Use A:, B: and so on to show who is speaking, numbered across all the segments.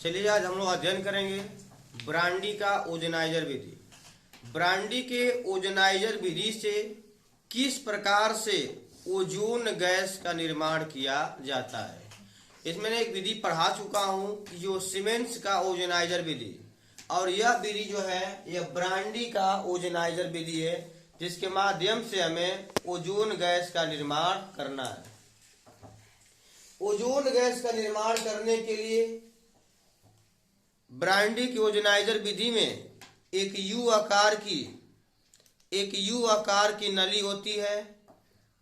A: चलिए आज हम लोग अध्ययन करेंगे ब्रांडी का ओजोनाइजर विधि। ब्रांडी के ओजोनाइजर विधि से किस प्रकार से ओजोन गैस का निर्माण किया जाता है। इसमें मैं एक विधि पढ़ा चुका हूं कि जो सीमेंस का ओजोनाइजर विधि, और यह विधि जो है यह ब्रांडी का ओजोनाइजर विधि है, जिसके माध्यम से हमें ओजोन गैस का निर्माण करना है। ओजोन गैस का निर्माण करने के लिए ब्रांडी की ओजोनाइजर विधि में एक यू आकार की नली होती है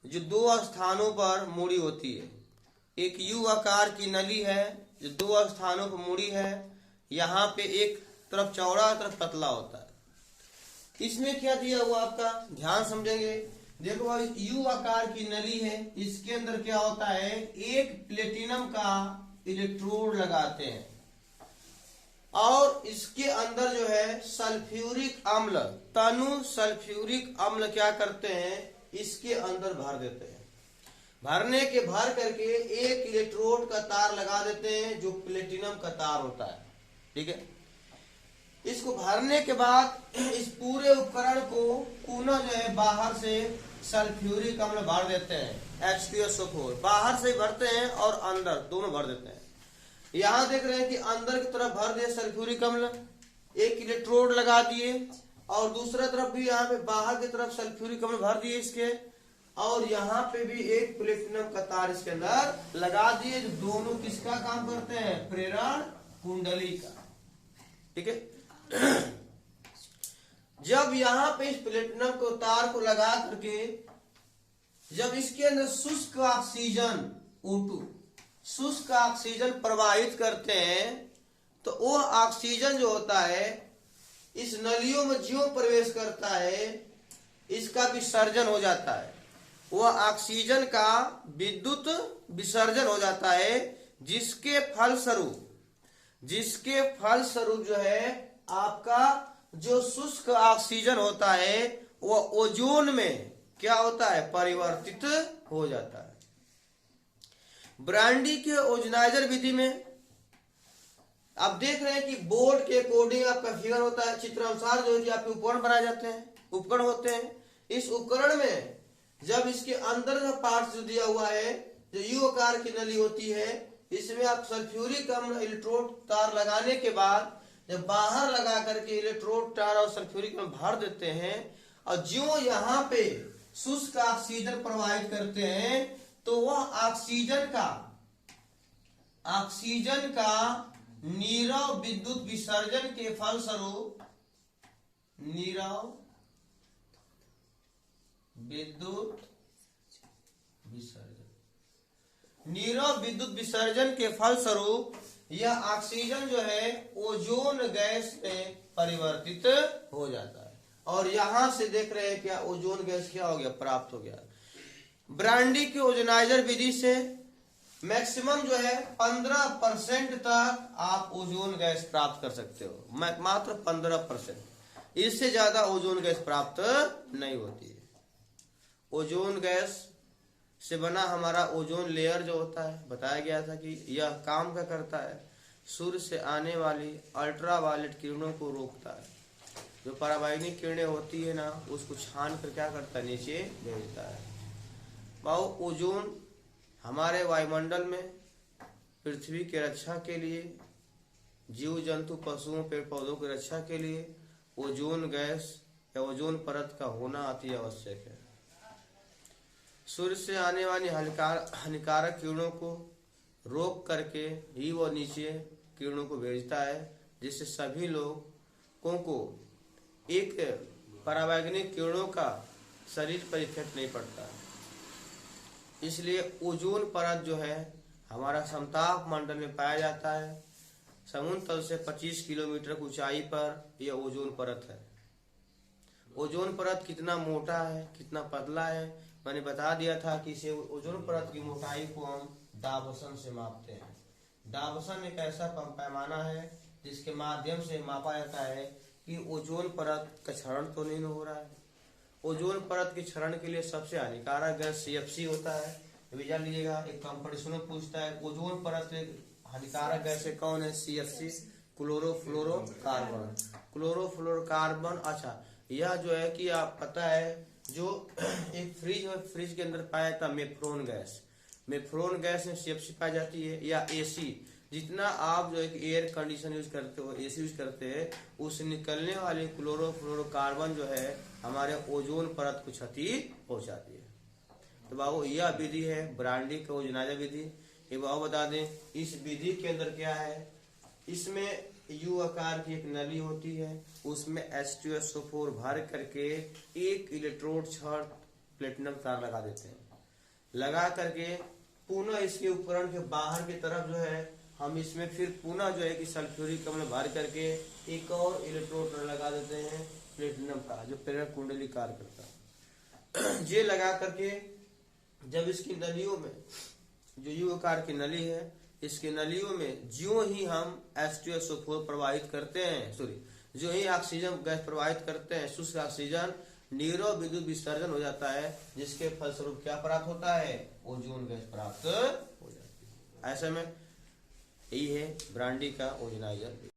A: जो दो स्थानों पर मुड़ी होती है। एक यू आकार की नली है जो दो स्थानों पर मुड़ी है। यहाँ पे एक तरफ चौड़ा, तरफ पतला होता है। इसमें क्या दिया हुआ आपका ध्यान समझेंगे। देखो भाई, यू आकार की नली है, इसके अंदर क्या होता है, एक प्लेटिनम का इलेक्ट्रोड लगाते हैं और इसके अंदर जो है सल्फ्यूरिक अम्ल, तनु सल्फ्यूरिक अम्ल क्या करते हैं, इसके अंदर भर देते हैं। भर करके एक इलेक्ट्रोड का तार लगा देते हैं जो प्लेटिनम का तार होता है। ठीक है, इसको भरने के बाद इस पूरे उपकरण को पुनः जो है बाहर से सल्फ्यूरिक अम्ल भर देते हैं। H2SO4 बाहर से भरते हैं और अंदर दोनों भर देते हैं। यहाँ देख रहे हैं कि अंदर की तरफ भर दिए सल्फ्यूरिक अम्ल, एक इलेक्ट्रोड लगा दिए, और दूसरा तरफ भी यहाँ पे बाहर की तरफ सल्फ्यूरिक अम्ल भर दिए इसके, और यहाँ पे भी एक प्लेटिनम का तार इसके अंदर लगा दिए, जो दोनों किसका काम करते हैं, प्रेरण कुंडली का। ठीक है, जब यहाँ पे इस प्लेटिनम को तार को लगा करके जब इसके अंदर शुष्क ऑक्सीजन O2 शुष्क ऑक्सीजन प्रवाहित करते हैं, तो वो ऑक्सीजन जो होता है इस नलियों में ज्यों प्रवेश करता है, इसका विसर्जन हो जाता है। वह ऑक्सीजन का विद्युत विसर्जन हो जाता है, जिसके फलस्वरूप जो है आपका जो शुष्क ऑक्सीजन होता है वह ओजोन में क्या होता है, परिवर्तित हो जाता है। ब्रांडी के ओजोनाइजर विधि में आप देख रहे हैं कि बोर्ड के अकॉर्डिंग आपका फिगर होता है, चित्र अनुसार जो है आपके उपकरण बनाए जाते हैं, उपकरण होते हैं। इस उपकरण में जब इसके अंदर का पार्ट जो दिया हुआ है, जो यू आकार की नली होती है, इसमें आप सल्फ्यूरिक अम्ल इलेक्ट्रोड तार लगाने के बाद जब बाहर लगा करके इलेक्ट्रोड तार और सल्फ्यूरिक अम्ल भर देते हैं, और जो यहाँ पे शुष्क ऑक्सीजन प्रवाहित करते हैं, तो वह ऑक्सीजन का नीरव विद्युत विसर्जन के फलस्वरूप नीरव विद्युत विसर्जन के फलस्वरूप यह ऑक्सीजन जो है ओजोन गैस में परिवर्तित हो जाता है, और यहां से देख रहे हैं क्या ओजोन गैस क्या हो गया, प्राप्त हो गया। ब्रांडी के ओजोनाइजर विधि से मैक्सिमम जो है 15% तक आप ओजोन गैस प्राप्त कर सकते हो, मात्र 15%। इससे ज्यादा ओजोन गैस प्राप्त नहीं होती है। ओजोन गैस से बना हमारा ओजोन लेयर जो होता है, बताया गया था कि यह काम क्या करता है, सूर्य से आने वाली अल्ट्रावायलेट किरणों को रोकता है। जो पराबैंगनी किरणें होती है ना, उसको छान कर क्या करता है, नीचे भेजता है। बाबू, ओजोन हमारे वायुमंडल में पृथ्वी के रक्षा के लिए, जीव जंतु पशुओं पेड़ पौधों की रक्षा के लिए ओजोन गैस या ओजोन परत का होना अति आवश्यक है। सूर्य से आने वाली हानिकारक किरणों को रोक करके ही वो नीचे किरणों को भेजता है, जिससे सभी लोगों को एक पराबैंगनी किरणों का शरीर पर इफेक्ट नहीं पड़ता है। इसलिए ओजोन परत जो है हमारा समताप मंडल में पाया जाता है। समुद्र तल से 25 किलोमीटर की ऊंचाई पर यह ओजोन परत है। ओजोन परत कितना मोटा है, कितना पतला है, मैंने बता दिया था कि इसे ओजोन परत की मोटाई को हम डाबसन से मापते हैं। डाबसन एक ऐसा पैमाना है जिसके माध्यम से मापा जाता है कि ओजोन परत का क्षरण तो नहीं हो रहा है। ओजोन परत के क्षरण के लिए सबसे हानिकारक गैस CFC होता है। विचार लीजिएगा, एक कंपटीशन में पूछता है ओजोन परत हानिकारक गैसें कौन है? CFC, chlorofluorocarbon. क्लोरोफ्लोरोकार्बन, अच्छा यह जो है कि आप पता है जो एक फ्रिज के अंदर पाया था मेफ्रोन गैस, मेफ्रोन गैस में CFC पाई जाती है। या AC, जितना आप जो है एयर कंडीशन यूज करते हो, AC यूज करते हैं, उससे निकलने वाले क्लोरोफ्लोरोकार्बन जो है हमारे ओजोन परत को क्षति पहुंचाती है। तो बाबू यह विधि है ब्रांडी का ओजोनाइजर विधि। एक बाबू बता दें इस विधि के अंदर क्या है, इसमें U आकार की एक नली होती है, उसमें H2SO4 भर करके एक इलेक्ट्रोड 6 प्लेटिनम तार लगा देते हैं। लगा करके पुनः इसके उपकरण के बाहर की तरफ जो है हम इसमें फिर पुनः जो है कि सल्फ्यूरिक अम्ल भर करके एक और इलेक्ट्रोड लगा देते हैं प्लेटिनम का, जो प्रेरक कुंडली कार्य करता है। ये लगा करके जब इसकी नलियों में जो U आकार की नली है, इसके नलियों में जो ही हम H2SO4 प्रवाहित करते हैं, जो ही ऑक्सीजन गैस प्रवाहित करते हैं, शुष्क ऑक्सीजन, नीरो विद्युत विसर्जन हो जाता है, जिसके फलस्वरूप क्या प्राप्त होता है? ओजोन गैस प्राप्त हो जाती है। ऐसे में यही है ब्रांडी का ओजोनाइजर।